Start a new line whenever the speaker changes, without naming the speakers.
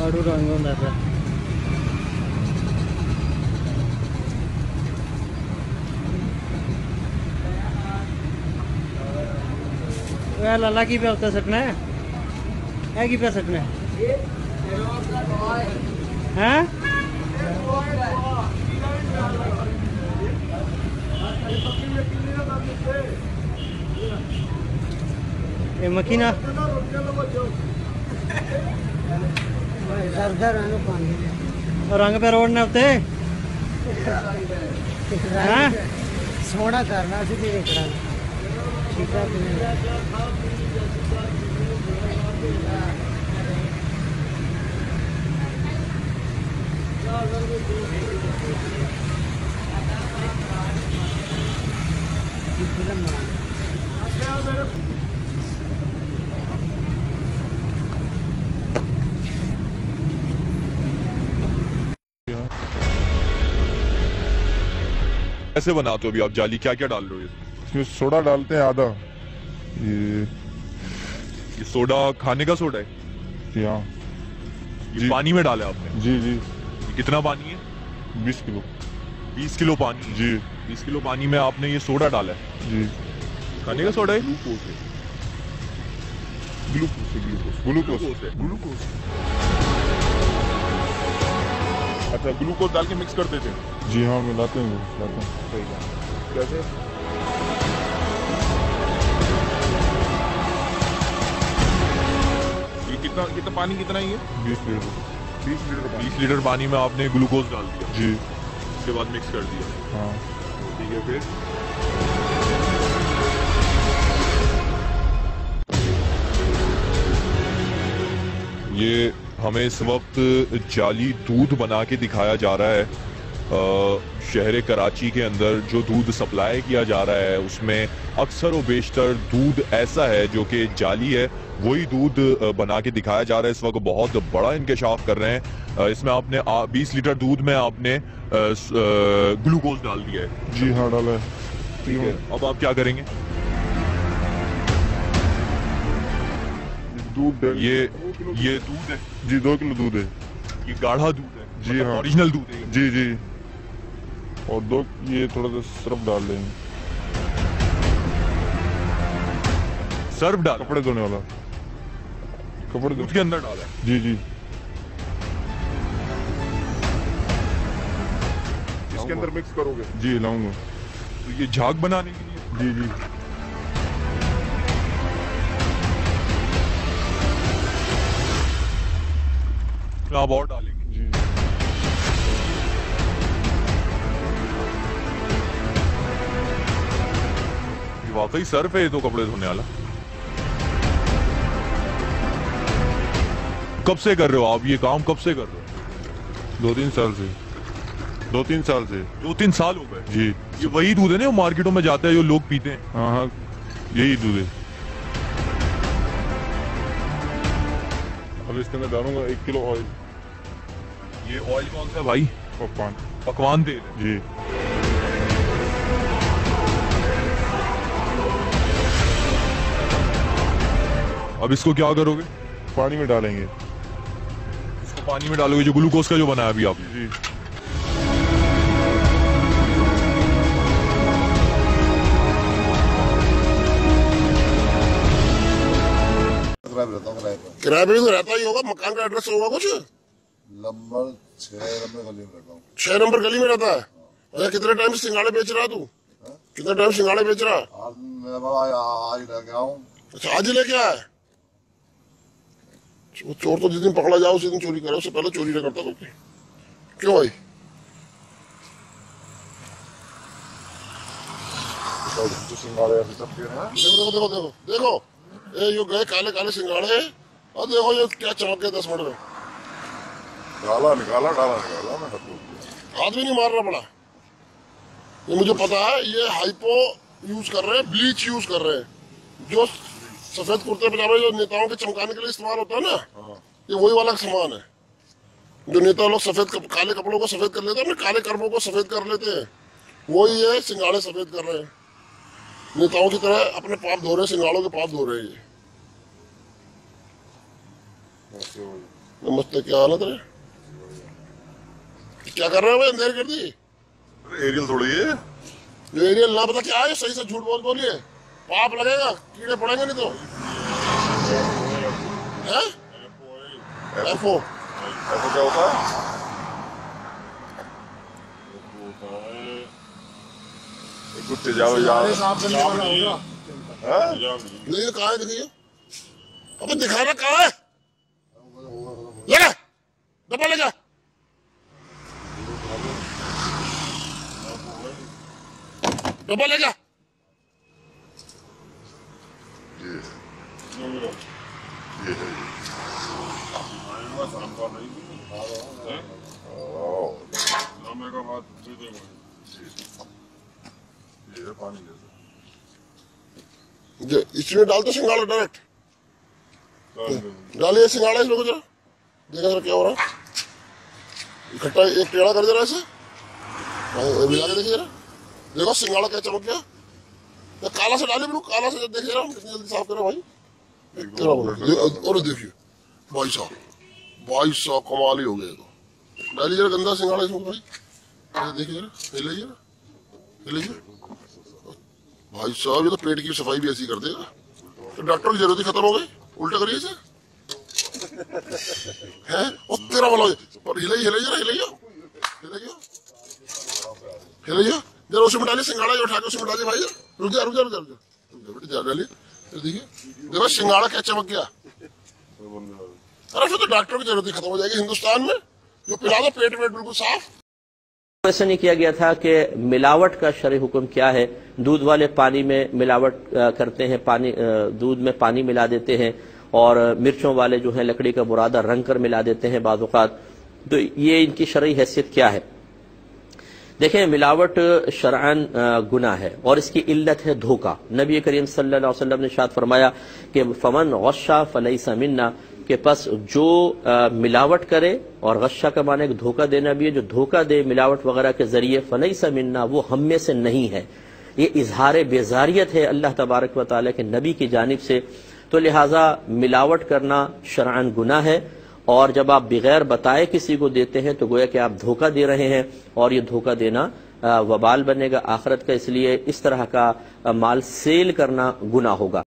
आड़ू रंग होंदा पे वे लाला की पे होता सटना है की पे सटना है ये मकीना रंग पे रोड़ने होते
सोना करना सी देखना
कैसे बनाते हो अभी आप जाली, क्या क्या डाल रहे हो?
इसमें सोडा डालते हैं आधा।
ये सोडा खाने का सोडा है?
हाँ
ये पानी में डाला आपने?
जी जी।
ये कितना पानी है?
20 किलो।
20 किलो पानी?
जी।
20 किलो पानी में आपने ये सोडा डाला है?
जी।
खाने का सोडा है?
ग्लूकोज है।
अच्छा, ग्लूकोज डाल के मिक्स कर देते हैं?
जी हाँ, मिलाते हैं।
कैसे? ये कितना पानी कितना ही है?
20 लीटर।
20 लीटर पानी में आपने ग्लूकोज डाल दिया?
जी।
उसके बाद मिक्स कर दिया?
हाँ
ठीक है। फिर ये हमें इस वक्त जाली दूध बना के दिखाया जा रहा है। शहर कराची के अंदर जो दूध सप्लाई किया जा रहा है उसमें अक्सर व बेशतर दूध ऐसा है जो कि जाली है, वही दूध बना के दिखाया जा रहा है। इस वक्त बहुत बड़ा इंकशाफ कर रहे हैं। इसमें आपने 20 लीटर दूध में आपने ग्लूकोज डाल दिया है?
जी हाँ, डाला है।
ठीक है, अब आप क्या करेंगे?
दूध
ये दूध है?
जी, 2 किलो दूध है।
ये गाढ़ा दूध है?
जी हाँ,
ओरिजिनल दूध है?
जी जी। और 2 ये थोड़ा सा सर्फ डाल देंगे।
सर्फ डाल?
कपड़े धोने वाला। कपड़े
दूध के अंदर डाला है?
जी जी।
इसके अंदर मिक्स करोगे?
जी, लाऊंगा।
तो ये झाग बनाने के लिए?
जी जी।
आप और डालेंगे?
जी।
वाकई सर्फ है ये तो कपड़े धोने वाला। कब से कर रहे हो आप ये काम? कब से कर रहे हो?
2-3 साल से। 2-3 साल से।
2-3 साल हो गए?
जी।
ये वही दूध है ना मार्केटों में जाता है जो लोग पीते हैं?
हाँ हाँ, यही दूध है। अब इसके अंदर डालूंगा 1 किलो ऑयल।
ये ऑयल कौन सा भाई? पकवान तेल है?
जी।
अब इसको क्या करोगे?
पानी में डालेंगे।
इसको पानी में डालोगे जो ग्लूकोज का जो बनाया अभी आपने?
जी।
किराए पे भी तो रहता ही होगा, मकान का एड्रेस होगा कुछ?
नंबर 6 नंबर गली में रहता हूँ।
6 नंबर गली में रहता है? भैया कितने टाइम से सिंगाड़े बेच रहा तू? कितने टाइम सिंगाड़े बेच रहा?
आज मेरा बाबा आज लेके आऊँ।
अच्छा, आज ही लेके आया है? वो चोर तो जिस दिन पकड़ा जाओ उसी दिन चोरी करे, उससे पहले चोरी नहीं करता तो। क्यों भाई? देखो देखो देखो देखो, ये गए काले काले सिंगाड़े और देखो ये क्या चमक गए 10 मिनट में।
डाला निकाला डाला निकाला, मैं
हाथ भी नहीं मारना पड़ा। ये मुझे पता है, ये हाइपो यूज कर रहे हैं, ब्लीच यूज कर रहे हैं, जो सफेद कुर्ते पजामे जो नेताओं के चमकाने के लिए इस्तेमाल होता है ना, ये वही वाला सामान है जो नेता लोग सफेद काले कपड़ों को सफेद कर लेते हैं, अपने काले कर्मों को सफेद कर लेते हैं, वही ये सिंगाड़े सफेद कर रहे हैं। नेताओं की तरह अपने पाप धो रहे हैं, सिंगाड़ों के पाप धो रहे हैं ये। नमस्ते, क्या हालत है? क्या कर रहे हो भाई? अंधेर कर दी।
एरियल थोड़ी है।
जो एरियल ना पता क्या है, सही से झूठ बोलिए, पाप लगेगा, कीड़े पड़ेंगे नहीं तो। है एफओ
क्या होता है? कुछ तेजाब
साफ करने वाला होगा।
नहीं, कहाँ है दिखाइए, अब दिखाना कहाँ है? लगा डब्बा ले जा। डब्बा ले जा। इसमें डालते सिंगाड़ा डायरेक्ट डालिए, सिंगाड़ा इसमें जरा देखा जरा क्या हो रहा है। इकट्ठा एक टेढ़ा कर जरा ऐसे मिला के देखिए जरा, देखो सिंगाड़ा क्या चमक गया। काला से डाले बिल्कुल काला से, देखिए जरा कितनी जल्दी साफ करें भाई। तेरा बोलो और देखिए भाई साहब कमाल ही हो गया। तो डालिए जरा गंदा सिंगाड़ा इसमें भाई, देखिए जरा हिलाइए भाई साहब, ये तो पेट की सफाई भी ऐसी कर देगा तो डॉक्टर की जरूरत ही खत्म हो गई। उल्टा करिए इसे है और तेरा वाला हिलाइए जरा, उसमें डालिए सिंगाड़ा उठा के, उसमें डालिए भाई। रुक जा बेटे, डालिए देखिए, देखो सिंगाड़ा क्या चमक गया। अरे फिर तो डॉक्टर की जरूरत ही खत्म हो जाएगी हिंदुस्तान में, जो पिला दो पेट बिल्कुल साफ।
ऐसा नहीं किया गया था कि मिलावट का शरई हुक्म क्या है। दूध वाले पानी में मिलावट करते हैं, दूध में पानी मिला देते हैं, और मिर्चों वाले जो है लकड़ी का बुरादा रंग कर मिला देते हैं बाज़ औक़ात। तो ये इनकी शरई हैसियत क्या है? देखें, मिलावट शरअन गुनाह है और इसकी इल्लत है धोखा। नबी करीम सल्लल्लाहु अलैहि वसल्लम ने इरशाद फरमाया कि फमन गश्शा फलैसा मिन्ना, के पास जो मिलावट करे, और गश्शा का माने धोखा देना भी है, जो धोखा दे मिलावट वगैरह के जरिए, फलैसा मिन्ना, वो हम में से नहीं है। ये इजहार बेजारियत है अल्लाह तबारक व तआला के नबी की जानिब से। तो लिहाजा मिलावट करना शरअन गुनाह है, और जब आप बगैर बताए किसी को देते हैं तो गोया कि आप धोखा दे रहे हैं, और ये धोखा देना वबाल बनेगा आखिरत का। इसलिए इस तरह का माल सेल करना गुनाह होगा।